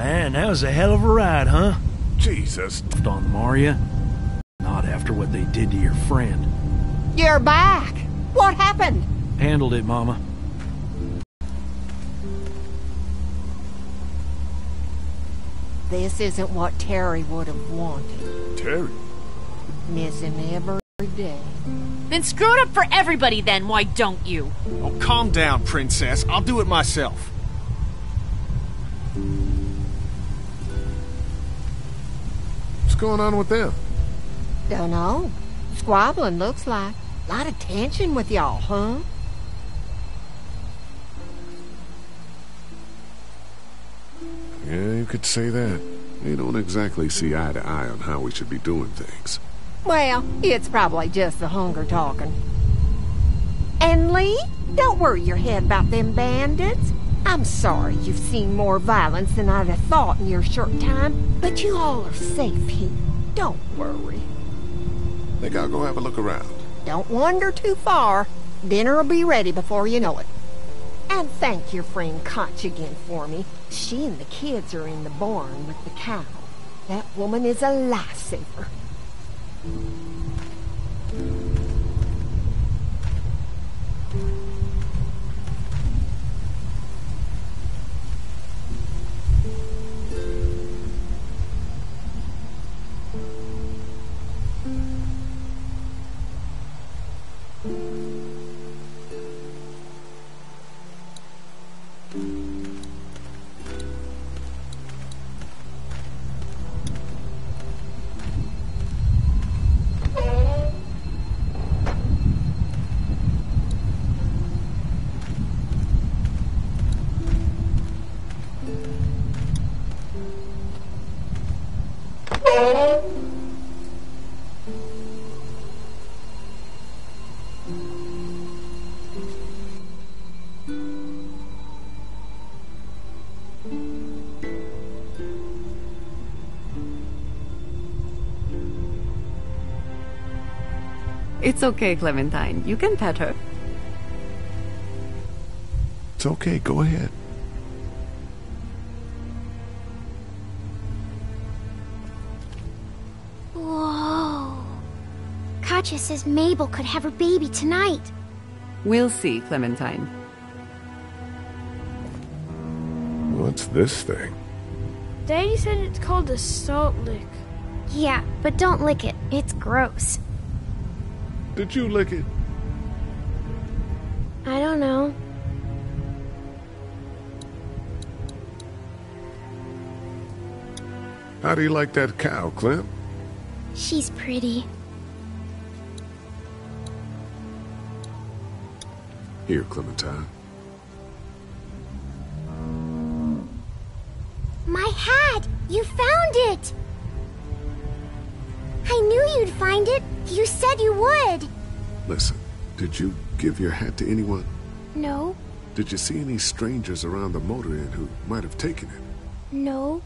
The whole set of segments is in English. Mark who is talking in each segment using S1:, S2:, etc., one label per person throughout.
S1: Man, that was a hell of a ride, huh?
S2: Jesus.
S1: On Maria. Not after what they did to your friend.
S3: You're back. What happened?
S1: Handled it, Mama.
S3: This isn't what Terry would have wanted.
S2: Terry?
S3: Miss him every day.
S4: Then screw it up for everybody then, why don't you?
S5: Oh, calm down, Princess. I'll do it myself.
S2: What's going on with them?
S3: Dunno. Squabbling, looks like. Lot of tension with y'all, huh?
S2: Yeah, you could say that. They don't exactly see eye to eye on how we should be doing things.
S3: Well, it's probably just the hunger talking. And Lee, don't worry your head about them bandits. I'm sorry you've seen more violence than I'd have thought in your short time, but you all are safe here. Don't worry.
S2: Think I'll go have a look around.
S3: Don't wander too far. Dinner'll be ready before you know it. And thank your friend Koch again for me. She and the kids are in the barn with the cow. That woman is a lifesaver.
S6: It's okay, Clementine. You can pet her.
S2: It's okay, go ahead.
S7: Whoa. Katja says Mabel could have her baby tonight.
S6: We'll see, Clementine.
S2: What's this thing?
S8: Daddy said it's called a salt lick.
S7: Yeah, but don't lick it. It's gross.
S2: Did you lick it?
S8: I don't know.
S2: How do you like that cow, Clem?
S7: She's pretty.
S2: Here, Clementine.
S7: My hat! You found it! I knew you'd find it. You said you would.
S2: Listen, did you give your hat to anyone?
S7: No,
S2: Did you see any strangers around the motor inn who might have taken it?
S7: no.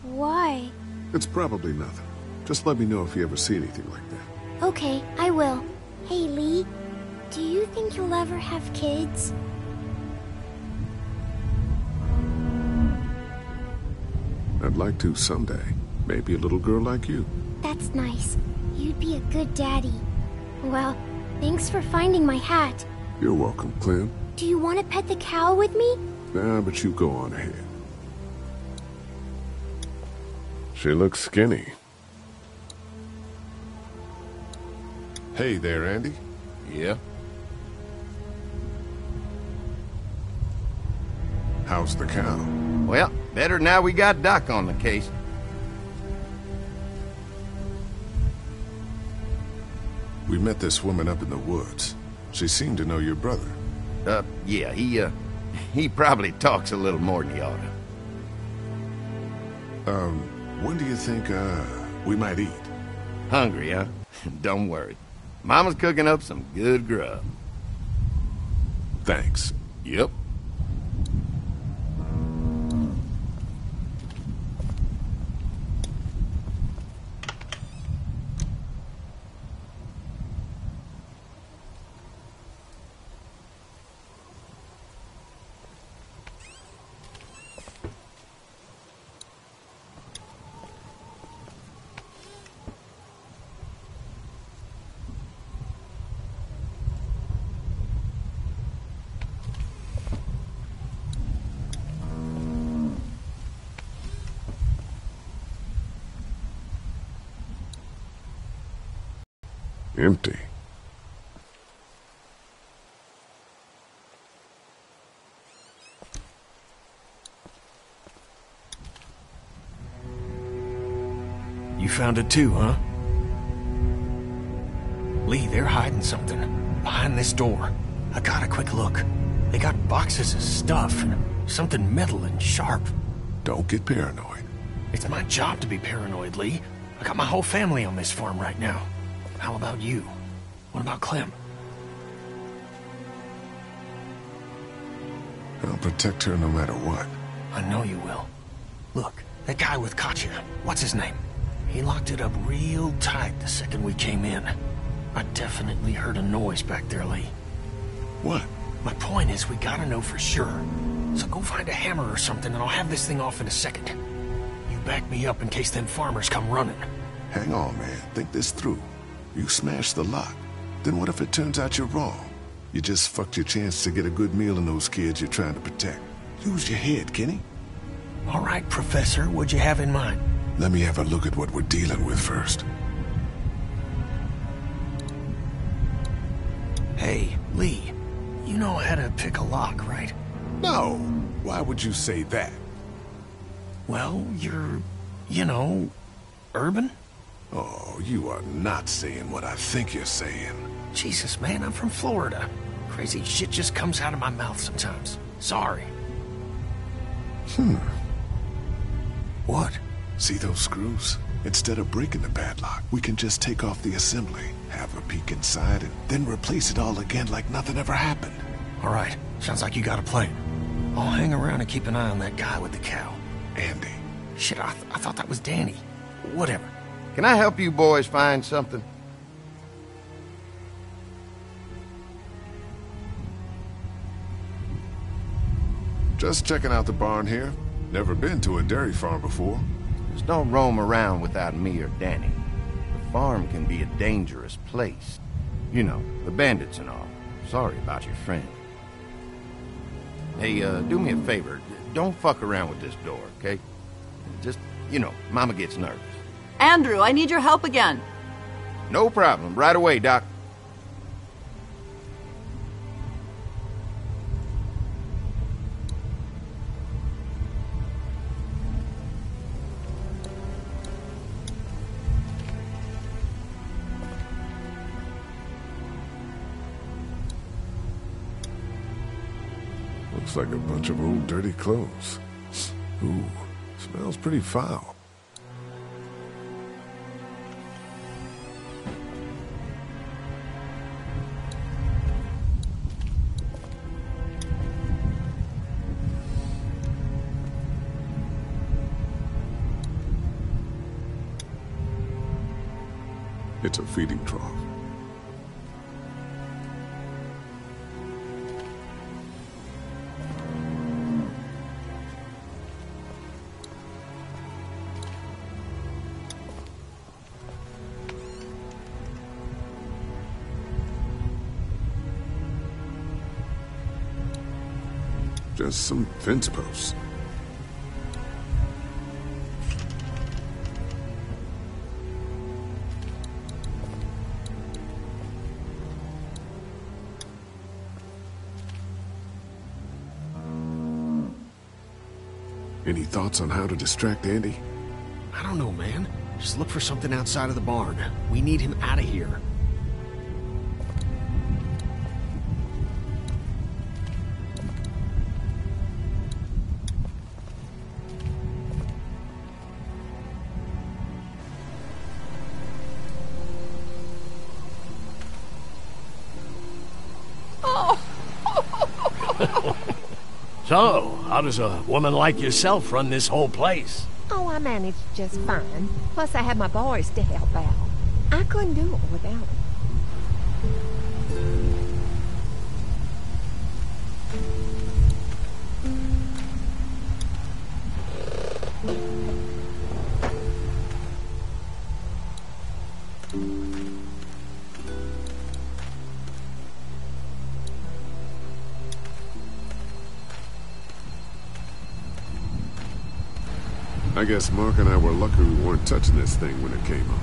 S7: Why?
S2: It's probably nothing. Just let me know if you ever see anything like that.
S7: Okay, I will. Hey, Lee. Do you think you'll ever have kids?
S2: I'd like to someday. Maybe a little girl like you.
S7: That's nice. You'd be a good daddy. Well, thanks for finding my hat.
S2: You're welcome, Clem.
S7: Do you want to pet the cow with me?
S2: Nah, but you go on ahead. She looks skinny. Hey there, Andy.
S9: Yeah?
S2: How's the cow?
S9: Well, better now we got Doc on the case.
S2: We met this woman up in the woods. She seemed to know your brother.
S9: Yeah, he probably talks a little more than he ought to.
S2: When do you think, we might eat?
S9: Hungry, huh? Don't worry. Mama's cooking up some good grub.
S2: Thanks.
S9: Yep.
S2: Empty.
S5: You found it too, huh? Lee, they're hiding something behind this door. I got a quick look. They got boxes of stuff and something metal and sharp.
S2: Don't get paranoid.
S5: It's my job to be paranoid, Lee. I got my whole family on this farm right now. How about you? What about Clem?
S2: I'll protect her no matter what.
S5: I know you will. Look, that guy with Katya, what's his name? He locked it up real tight the second we came in. I definitely heard a noise back there, Lee.
S2: What?
S5: My point is, we gotta know for sure. So go find a hammer or something and I'll have this thing off in a second. You back me up in case them farmers come running.
S2: Hang on, man. Think this through. You smashed the lock. Then what if it turns out you're wrong? You just fucked your chance to get a good meal in those kids you're trying to protect. Use your head, Kenny.
S5: All right, Professor, what'd you have in mind?
S2: Let me have a look at what we're dealing with first.
S5: Hey, Lee, you know how to pick a lock, right?
S2: No. Why would you say that?
S5: Well, you're, urban?
S2: Oh, you are not saying what I think you're saying.
S5: Jesus, man, I'm from Florida. Crazy shit just comes out of my mouth sometimes. Sorry. What?
S2: See those screws? Instead of breaking the padlock, we can just take off the assembly, have a peek inside, and then replace it all again like nothing ever happened.
S5: All right. Sounds like you got a plan. I'll hang around and keep an eye on that guy with the cow.
S2: Andy.
S5: Shit, I thought that was Danny. Whatever.
S9: Can I help you boys find something?
S2: Just checking out the barn here. Never been to a dairy farm before.
S9: Just don't roam around without me or Danny. The farm can be a dangerous place. You know, the bandits and all. Sorry about your friend. Hey, do me a favor. Don't fuck around with this door, okay? Just, Mama gets nervous.
S6: Andrew, I need your help again.
S9: No problem. Right away, Doc.
S2: Looks like a bunch of old dirty clothes. Ooh, smells pretty foul. It's a feeding trough. Just some fence posts. Any thoughts on how to distract Andy?
S5: I don't know, man. Just look for something outside of the barn. We need him out of here.
S1: So, how does a woman like yourself run this whole place?
S3: Oh, I managed just fine. Plus, I had my boys to help out. I couldn't do it without them.
S2: I guess Mark and I were lucky we weren't touching this thing when it came on.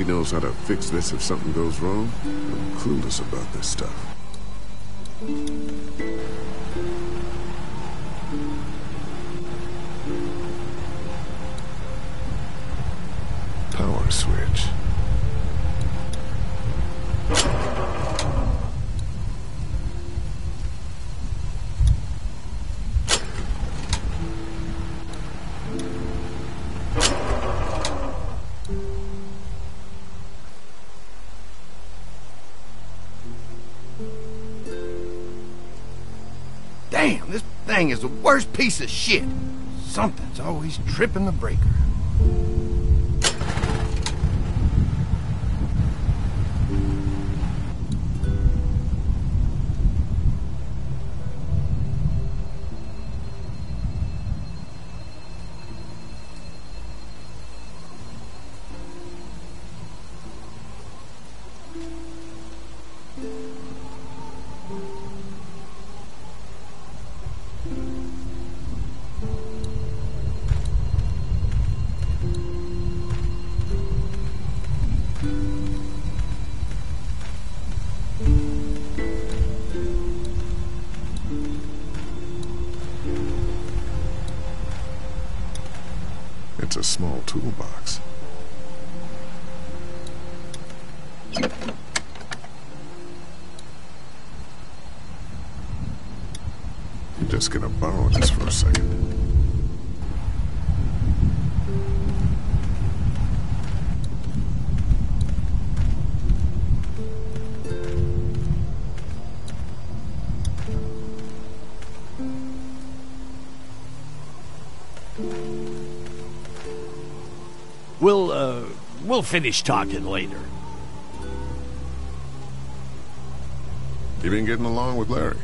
S2: knows how to fix this if something goes wrong. I'm clueless about this stuff. Power switch.
S9: Damn, this thing is the worst piece of shit. Something's always tripping the breaker. It's a small toolbox. I'm just gonna borrow this for a second.
S1: We'll finish talking later.
S2: You been getting along with Larry?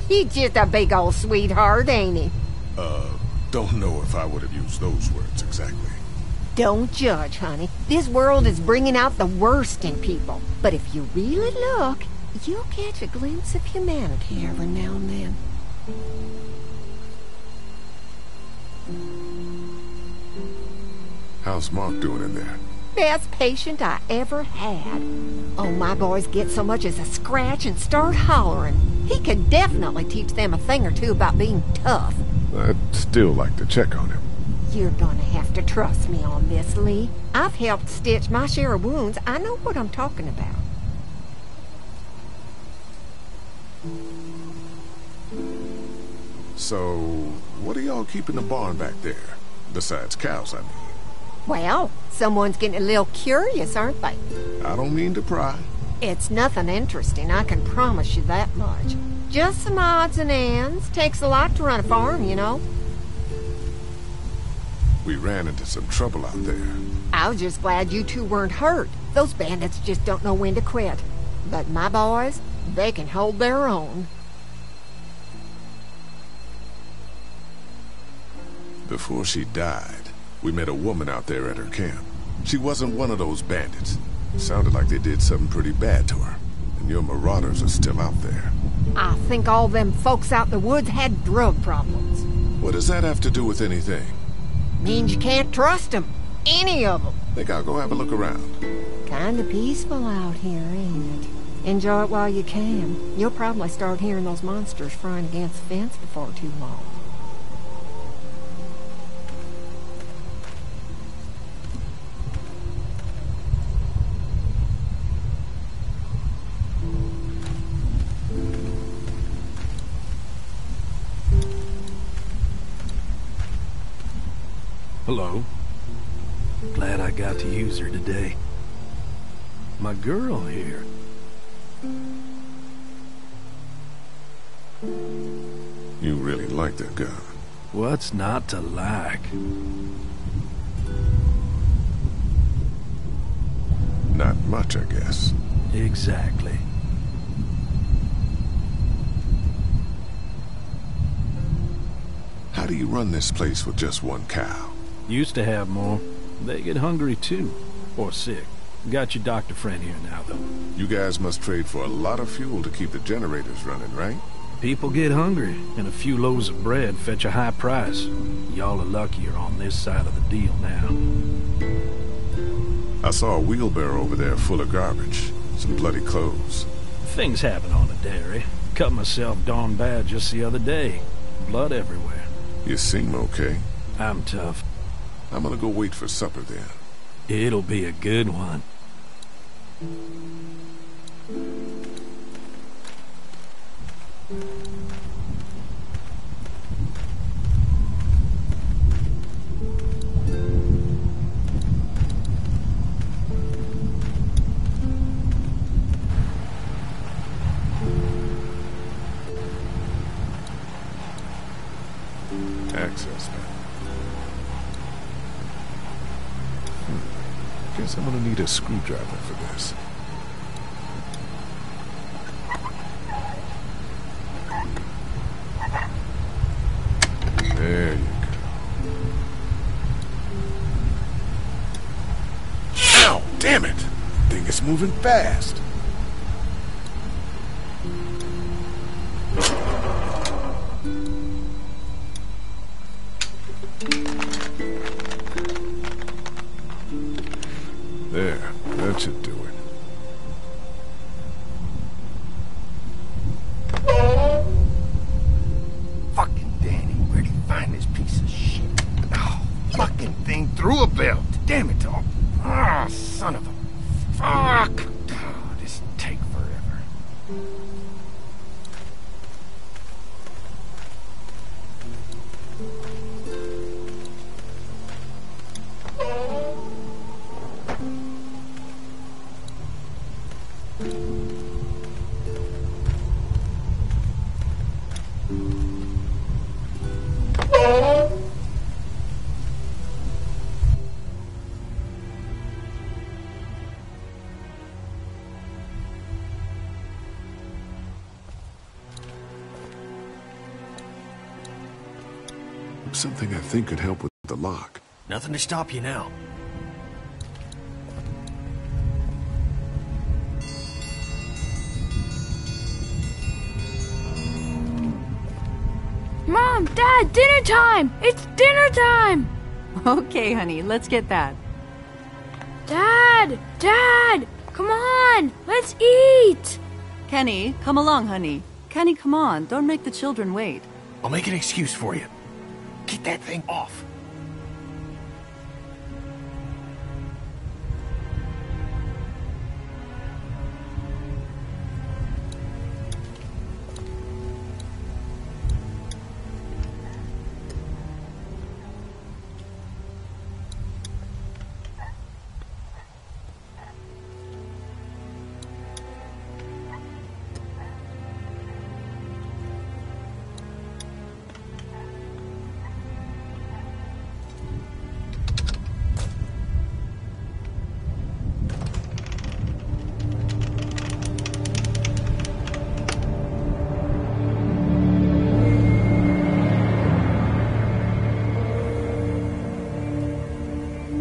S3: He's just a big old sweetheart, ain't he?
S2: Don't know if I would have used those words exactly.
S3: Don't judge, honey. This world is bringing out the worst in people. But if you really look, you'll catch a glimpse of humanity every now and then.
S2: How's Mark doing in there?
S3: Best patient I ever had. Oh, my boys get so much as a scratch and start hollering. He could definitely teach them a thing or two about being tough.
S2: I'd still like to check on him.
S3: You're gonna have to trust me on this, Lee. I've helped stitch my share of wounds. I know what I'm talking about.
S2: So, what are y'all keeping the barn back there? Besides cows, I mean.
S3: Well, someone's getting a little curious, aren't they?
S2: I don't mean to pry.
S3: It's nothing interesting, I can promise you that much. Just some odds and ends. Takes a lot to run a farm, you know.
S2: We ran into some trouble out there.
S3: I was just glad you two weren't hurt. Those bandits just don't know when to quit. But my boys, they can hold their own.
S2: Before she died, we met a woman out there at her camp. She wasn't one of those bandits. Sounded like they did something pretty bad to her. And your marauders are still out there.
S3: I think all them folks out in the woods had drug problems.
S2: What does that have to do with anything?
S3: Means you can't trust them. Any of them.
S2: Think I'll go have a look around.
S3: Kinda peaceful out here, ain't it? Enjoy it while you can. You'll probably start hearing those monsters frying against the fence before too long.
S5: Hello. Glad I got to use her today. My girl here.
S2: You really like that gun.
S5: What's not to like?
S2: Not much, I guess.
S5: Exactly.
S2: How do you run this place with just one cow?
S5: Used to have more. They get hungry too. Or sick. Got your doctor friend here now, though.
S2: You guys must trade for a lot of fuel to keep the generators running, right?
S5: People get hungry, and a few loaves of bread fetch a high price. Y'all are luckier on this side of the deal now.
S2: I saw a wheelbarrow over there full of garbage. Some bloody clothes.
S5: Things happen on the dairy. Cut myself darn bad just the other day. Blood everywhere.
S2: You seem okay.
S5: I'm tough.
S2: I'm gonna go wait for supper then.
S5: It'll be a good one.
S2: Access man. Guess I'm gonna need a screwdriver for this. There you go. Ow! Damn it! Thing is moving fast. There, that should do it.
S9: Fucking Danny, where'd he find this piece of shit? Oh, fucking thing threw a belt. Damn it, dog. Ah, son of a... Fuck! Oh, this take forever.
S2: Something I think could help with the lock.
S5: Nothing to stop you now.
S8: Mom, Dad, dinner time! It's dinner time!
S6: Okay, honey, let's get that.
S8: Dad! Dad! Come on! Let's eat!
S6: Kenny, come along, honey. Kenny, come on. Don't make the children wait.
S5: I'll make an excuse for you. Get that thing off.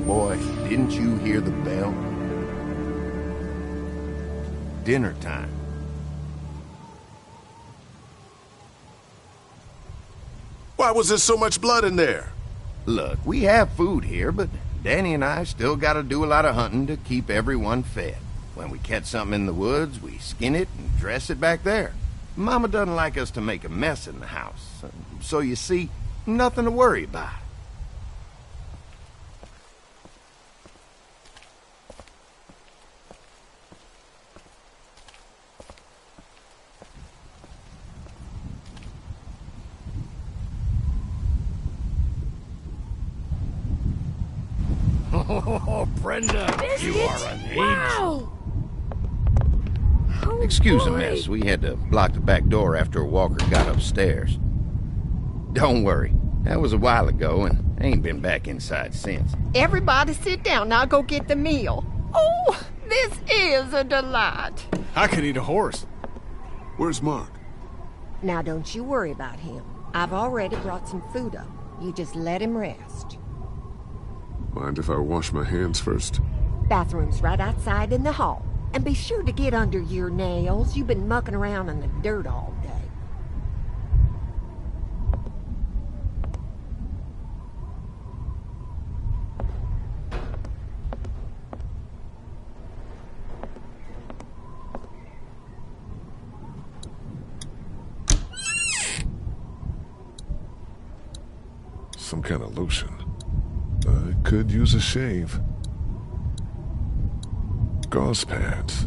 S9: Boy, didn't you hear the bell? Dinner time.
S2: Why was there so much blood in there?
S9: Look, we have food here, but Danny and I still gotta do a lot of hunting to keep everyone fed. When we catch something in the woods, we skin it and dress it back there. Mama doesn't like us to make a mess in the house, so you see, nothing to worry about.
S1: Oh, Brenda, you are an angel.
S8: Wow! Oh,
S9: Excuse
S8: boy.
S9: me, miss. We had to block the back door after Walker got upstairs. Don't worry. That was a while ago, and I ain't been back inside since.
S3: Everybody sit down. I'll go get the meal. Oh, this is a delight.
S5: I could eat a horse.
S2: Where's Mark?
S3: Now, don't you worry about him. I've already brought some food up. You just let him rest.
S2: Mind if I wash my hands first?
S3: Bathroom's right outside in the hall. And be sure to get under your nails. You've been mucking around in the dirt all day.
S2: some kind of lotion. I could use a shave. Gauze pads.